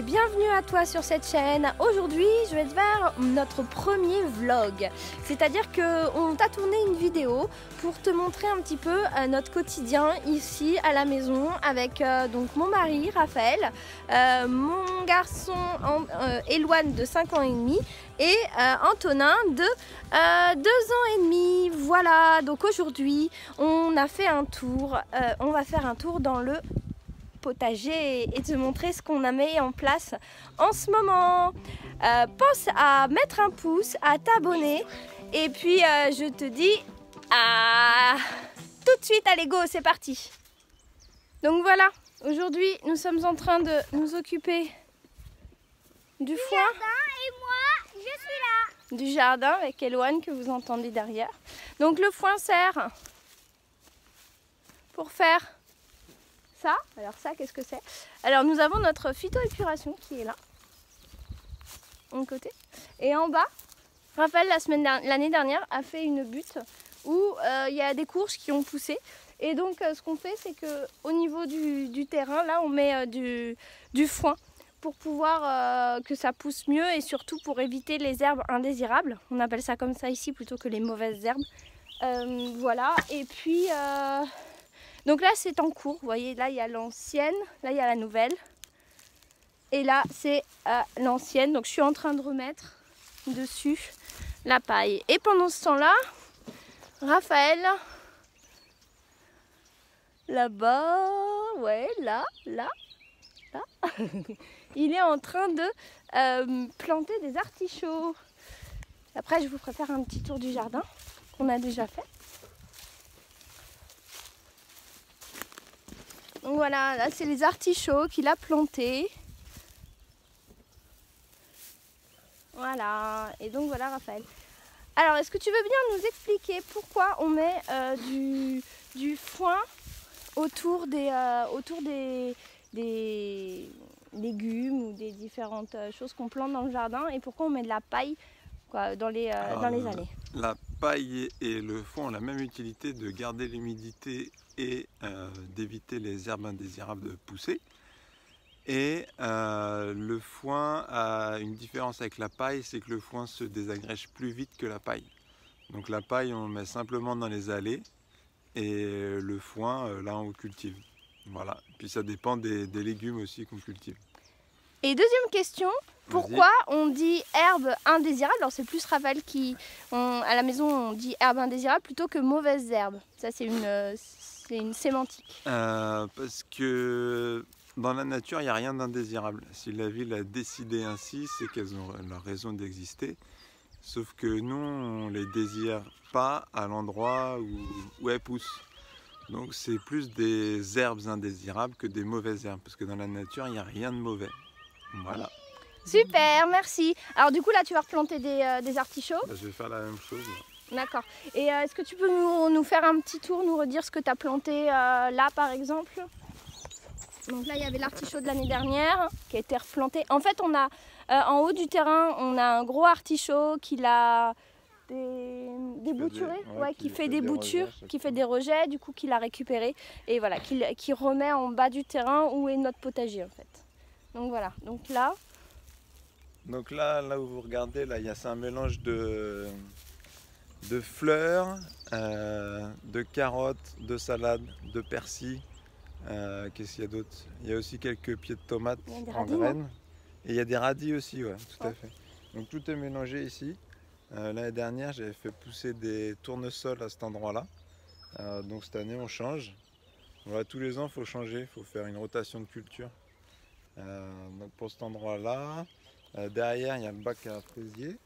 et bienvenue à toi sur cette chaîne. Aujourd'hui je vais te faire notre premier vlog. C'est-à-dire qu'on t'a tourné une vidéo pour te montrer un petit peu notre quotidien ici à la maison avec donc mon mari Raphaël, mon garçon Éloine de 5 ans et demi et Antonin de 2 ans et demi. Voilà, donc aujourd'hui on a fait un tour, on va faire un tour dans le potager et te montrer ce qu'on a mis en place en ce moment. Pense à mettre un pouce, à t'abonner et puis je te dis à tout de suite. Allez go, c'est parti. Donc voilà, aujourd'hui nous sommes en train de nous occuper du foin et moi je suis là. Du jardin avec Éloine que vous entendez derrière. Donc le foin sert pour faire ça. Alors ça, qu'est-ce que c'est? Alors nous avons notre phytoépuration qui est là, en côté. Et en bas, Raphaël l'année dernière a fait une butte où il y a des courges qui ont poussé. Et donc ce qu'on fait, c'est que au niveau du terrain, là on met du foin pour pouvoir que ça pousse mieux et surtout pour éviter les herbes indésirables. On appelle ça comme ça ici plutôt que les mauvaises herbes. Voilà, et puis donc là c'est en cours, vous voyez, là il y a l'ancienne, là il y a la nouvelle. Et là c'est l'ancienne, donc je suis en train de remettre dessus la paille. Et pendant ce temps-là, Raphaël, là-bas, ouais, là, il est en train de planter des artichauts. Après je vous ferai faire un petit tour du jardin qu'on a déjà fait. Donc voilà, là c'est les artichauts qu'il a plantés. Voilà, et donc voilà Raphaël. Alors est-ce que tu veux bien nous expliquer pourquoi on met du foin autour des légumes ou des différentes choses qu'on plante dans le jardin et pourquoi on met de la paille dans les allées? La paille et le foin ont la même utilité de garder l'humidité et d'éviter les herbes indésirables de pousser. Et le foin a une différence avec la paille, c'est que le foin se désagrège plus vite que la paille. Donc la paille on met simplement dans les allées et le foin là on cultive. Voilà, puis ça dépend des légumes aussi qu'on cultive. Et deuxième question, pourquoi on dit herbe indésirable? Alors c'est plus Raphaël à la maison on dit herbe indésirable plutôt que mauvaise herbe. Ça c'est une sémantique. Parce que dans la nature il n'y a rien d'indésirable. Si la ville a décidé ainsi, c'est qu'elles ont leur raison d'exister. Sauf que nous on ne les désire pas à l'endroit où elles poussent. Donc c'est plus des herbes indésirables que des mauvaises herbes. Parce que dans la nature il n'y a rien de mauvais. Voilà. Super, merci. Alors du coup là tu vas replanter des artichauts. Je vais faire la même chose. D'accord. Et est-ce que tu peux nous faire un petit tour, nous redire ce que tu as planté là par exemple? Donc là il y avait l'artichaut de l'année dernière qui a été replanté. En fait on a en haut du terrain on a un gros artichaut qui a des boutures, qui fait des boutures, qui fait des rejets, du coup qu'il a récupéré et voilà, qui remet en bas du terrain où est notre potager en fait. Donc voilà, donc là où vous regardez, là, c'est un mélange de fleurs, de carottes, de salades, de persil. Qu'est-ce qu'il y a d'autre? Il y a aussi quelques pieds de tomates en graines. Et il y a des radis aussi, ouais, tout à fait. Donc tout est mélangé ici. L'année dernière, j'avais fait pousser des tournesols à cet endroit-là. Donc cette année, on change. Voilà, tous les ans, il faut changer, il faut faire une rotation de culture. Donc pour cet endroit-là, derrière, il y a le bac à fraisier.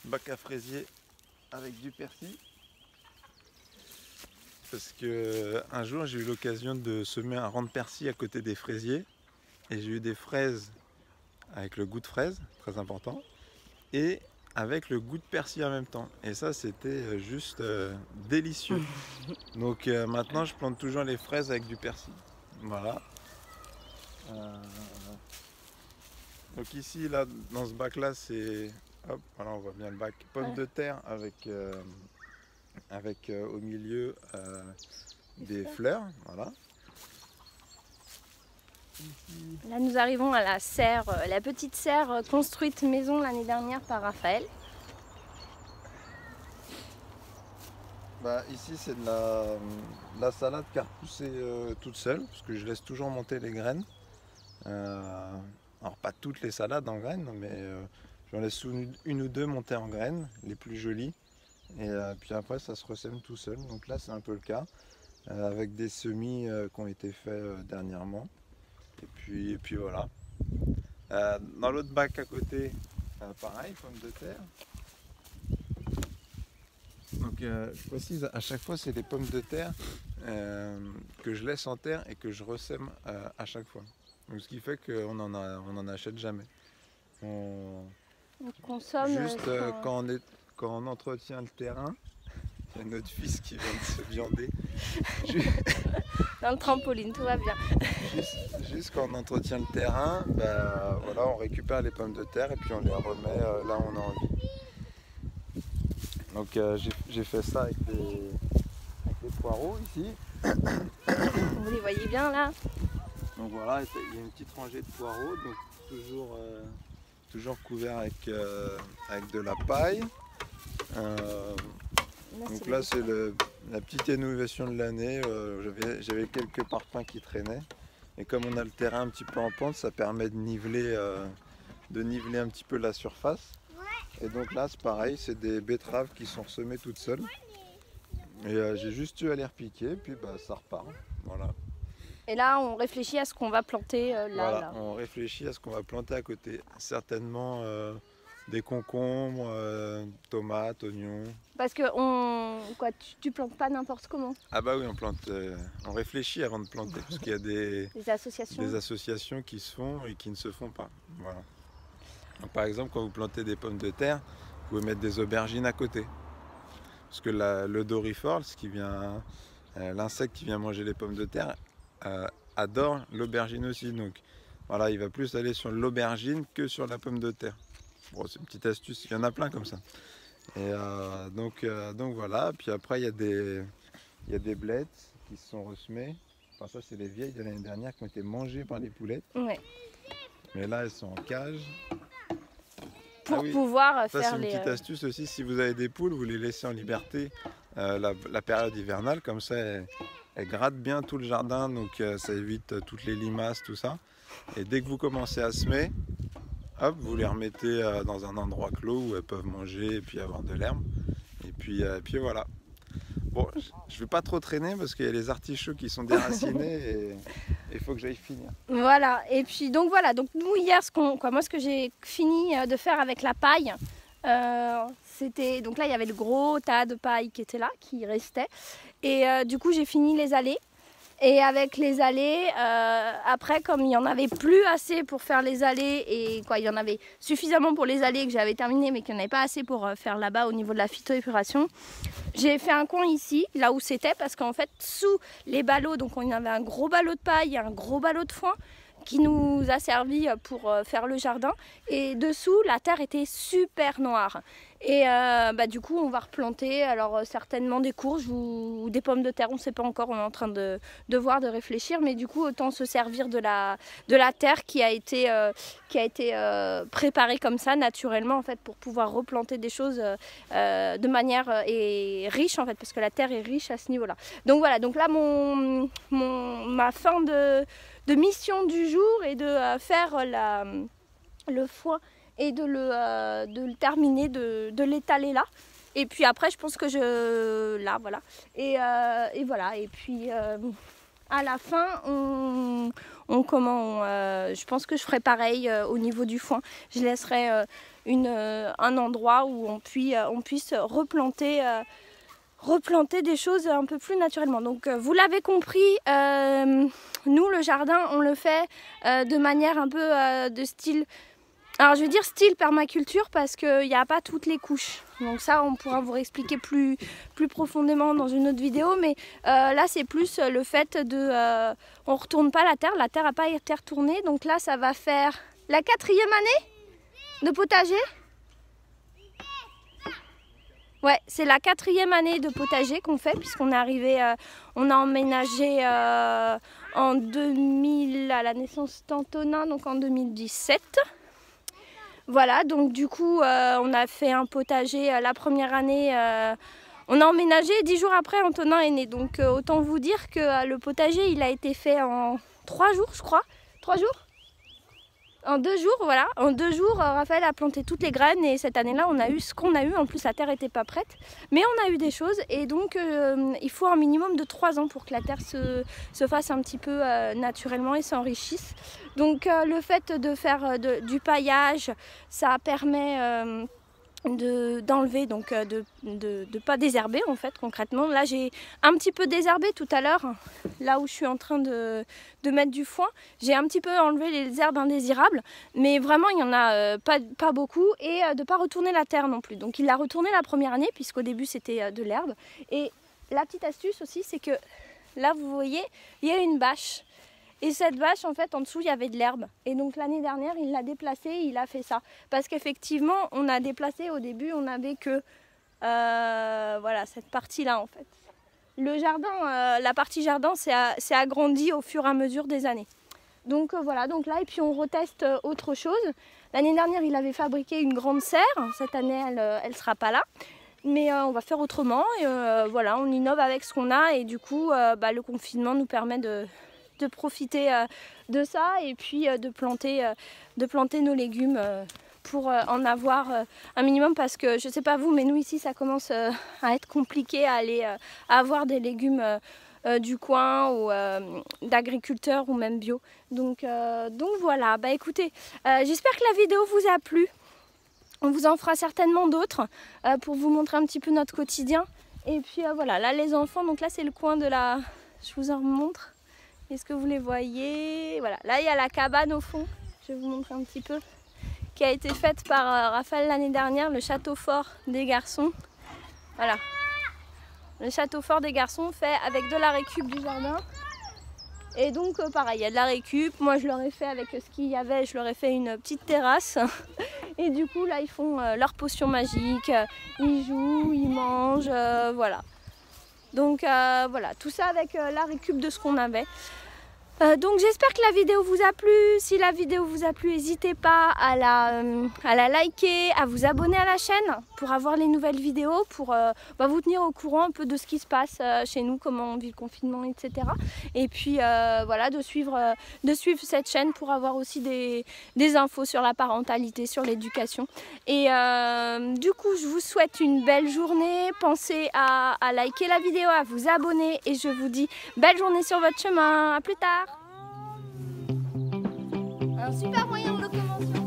Bac à fraisier avec du persil. Parce que un jour, j'ai eu l'occasion de semer un rang de persil à côté des fraisiers. Et j'ai eu des fraises avec le goût de fraise, très important, et avec le goût de persil en même temps. Et ça, c'était juste délicieux. Donc maintenant, je plante toujours les fraises avec du persil. Voilà. Donc ici, là, dans ce bac-là, c'est... Hop, voilà, on voit bien le bac. Pommes de terre avec au milieu des fleurs. Voilà. Là nous arrivons à la serre, la petite serre construite maison l'année dernière par Raphaël. Bah, ici c'est de la salade qui a repoussé toute seule, parce que je laisse toujours monter les graines. Alors pas toutes les salades en graines, mais j'en laisse une ou deux monter en graines, les plus jolies. Et puis après ça se ressème tout seul. Donc là c'est un peu le cas, avec des semis qui ont été faits dernièrement. Et puis voilà. Dans l'autre bac à côté, pareil, pommes de terre. Donc je précise, à chaque fois c'est des pommes de terre que je laisse en terre et que je ressème à chaque fois. Donc, ce qui fait qu'on en achète jamais. On consomme juste quand on entretient le terrain. Il y a notre fils qui vient de se viander. Dans le trampoline, tout va bien. Juste quand on entretient le terrain, bah, voilà, on récupère les pommes de terre et puis on les remet là où on a envie. Donc j'ai fait ça avec les poireaux ici. Vous les voyez bien là? Donc voilà, il y a une petite rangée de poireaux, donc toujours couvert avec de la paille. Donc là c'est la petite innovation de l'année. J'avais quelques parpaings qui traînaient. Et comme on a le terrain un petit peu en pente, ça permet de niveler un petit peu la surface. Et donc là c'est pareil, c'est des betteraves qui sont semées toutes seules. Et j'ai juste eu à les repiquer, puis bah, ça repart. Voilà. Et là on réfléchit à ce qu'on va planter là. On réfléchit à ce qu'on va planter à côté. Certainement des concombres, tomates, oignons. Parce que tu plantes pas n'importe comment. Ah bah oui, on réfléchit avant de planter, parce qu'il y a des associations qui se font et qui ne se font pas. Voilà. Donc, par exemple, quand vous plantez des pommes de terre, vous pouvez mettre des aubergines à côté. Parce que le dorifort, l'insecte qui vient manger les pommes de terre, adore l'aubergine aussi. Donc voilà, il va plus aller sur l'aubergine que sur la pomme de terre. Bon, c'est une petite astuce, il y en a plein comme ça. Et donc voilà, puis après il y a des blettes qui se sont ressemées. Enfin ça c'est les vieilles de l'année dernière qui ont été mangées par les poulettes. Ouais. Mais là elles sont en cage. Pour pouvoir faire c'est une petite astuce aussi, si vous avez des poules, vous les laissez en liberté la période hivernale, comme ça elles grattent bien tout le jardin, donc ça évite toutes les limaces, tout ça. Et dès que vous commencez à semer, hop, vous les remettez dans un endroit clos où elles peuvent manger et puis avoir de l'herbe. Et puis voilà. Bon, je ne vais pas trop traîner parce qu'il y a les artichauts qui sont déracinés et il faut que j'aille finir. Voilà, et puis donc voilà, donc nous hier, ce que j'ai fini de faire avec la paille, c'était, donc là il y avait le gros tas de paille qui était là, qui restait. Et du coup j'ai fini les allées. Et avec les allées, après comme il n'y en avait plus assez pour faire les allées, et il y en avait suffisamment pour les allées que j'avais terminé, mais qu'il n'y en avait pas assez pour faire là-bas au niveau de la phytoépuration, j'ai fait un coin ici, là où c'était, parce qu'en fait sous les ballots, donc on avait un gros ballot de paille et un gros ballot de foin qui nous a servi pour faire le jardin, et dessous la terre était super noire. Et du coup on va replanter alors certainement des courges ou des pommes de terre, on ne sait pas encore, on est en train de voir, de réfléchir, mais du coup autant se servir de la terre qui a été préparée comme ça naturellement en fait, pour pouvoir replanter des choses de manière riche en fait, parce que la terre est riche à ce niveau là. Donc voilà, donc là ma fin de mission du jour est de faire le foin et de le terminer, de l'étaler là. Et puis après je pense que voilà. Et voilà, et puis à la fin je pense que je ferai pareil au niveau du foin. Je laisserai un endroit où on puisse replanter des choses un peu plus naturellement. Donc vous l'avez compris, nous le jardin on le fait de manière un peu de style, alors je vais dire style permaculture parce qu'il n'y a pas toutes les couches. Donc ça on pourra vous expliquer plus profondément dans une autre vidéo, mais là c'est plus le fait on ne retourne pas la terre n'a pas été retournée, donc là ça va faire la 4e année de potager. Ouais, c'est la 4e année de potager qu'on fait, puisqu'on est arrivé, on a emménagé en 2000 à la naissance d'Antonin, donc en 2017. Voilà, donc du coup on a fait un potager la première année. On a emménagé 10 jours après Antonin est né. Donc autant vous dire que le potager il a été fait en 3 jours je crois. 3 jours ? En 2 jours, voilà. En 2 jours, Raphaël a planté toutes les graines et cette année-là, on a eu ce qu'on a eu. En plus, la terre n'était pas prête. Mais on a eu des choses et donc il faut un minimum de 3 ans pour que la terre se fasse un petit peu naturellement et s'enrichisse. Donc le fait de faire du paillage, ça permet d'enlever, donc de pas désherber en fait concrètement. Là j'ai un petit peu désherbé tout à l'heure, là où je suis en train de mettre du foin. J'ai un petit peu enlevé les herbes indésirables, mais vraiment il y en a pas beaucoup, et de pas retourner la terre non plus. Donc il l'a retourné la première année puisqu'au début c'était de l'herbe. Et la petite astuce aussi, c'est que là vous voyez il y a une bâche. Et cette bâche, en fait, en dessous, il y avait de l'herbe. Et donc l'année dernière, il l'a déplacée, il a fait ça. Parce qu'effectivement, on a déplacé, au début, on n'avait que voilà, cette partie-là, en fait. Le jardin, la partie jardin, c'est agrandi au fur et à mesure des années. Donc voilà, donc là, et puis on reteste autre chose. L'année dernière, il avait fabriqué une grande serre. Cette année, elle ne sera pas là. Mais on va faire autrement. Et voilà, on innove avec ce qu'on a. Et du coup, le confinement nous permet de profiter de ça et puis de planter nos légumes pour en avoir un minimum, parce que je sais pas vous, mais nous ici ça commence à être compliqué à aller à avoir des légumes du coin ou d'agriculteurs ou même bio. Donc voilà, bah écoutez, j'espère que la vidéo vous a plu. On vous en fera certainement d'autres pour vous montrer un petit peu notre quotidien. Et puis voilà, là les enfants, donc là c'est le coin de la... Je vous en montre. Est-ce que vous les voyez? Voilà, là il y a la cabane au fond, je vais vous montrer un petit peu, qui a été faite par Raphaël l'année dernière, le château fort des garçons. Voilà, le château fort des garçons fait avec de la récup du jardin. Et donc pareil, il y a de la récup, moi je leur ai fait avec ce qu'il y avait, je leur ai fait une petite terrasse. Et du coup là ils font leur potion magique, ils jouent, ils mangent, voilà. Donc voilà, tout ça avec la récup de ce qu'on avait. Donc j'espère que la vidéo vous a plu. Si la vidéo vous a plu, n'hésitez pas à la liker, à vous abonner à la chaîne pour avoir les nouvelles vidéos, pour vous tenir au courant un peu de ce qui se passe chez nous, comment on vit le confinement, etc. Et puis voilà, de suivre cette chaîne pour avoir aussi des infos sur la parentalité, sur l'éducation. Et du coup, je vous souhaite une belle journée. Pensez à liker la vidéo, à vous abonner, et je vous dis belle journée sur votre chemin. À plus tard. Un super moyen de locomotion.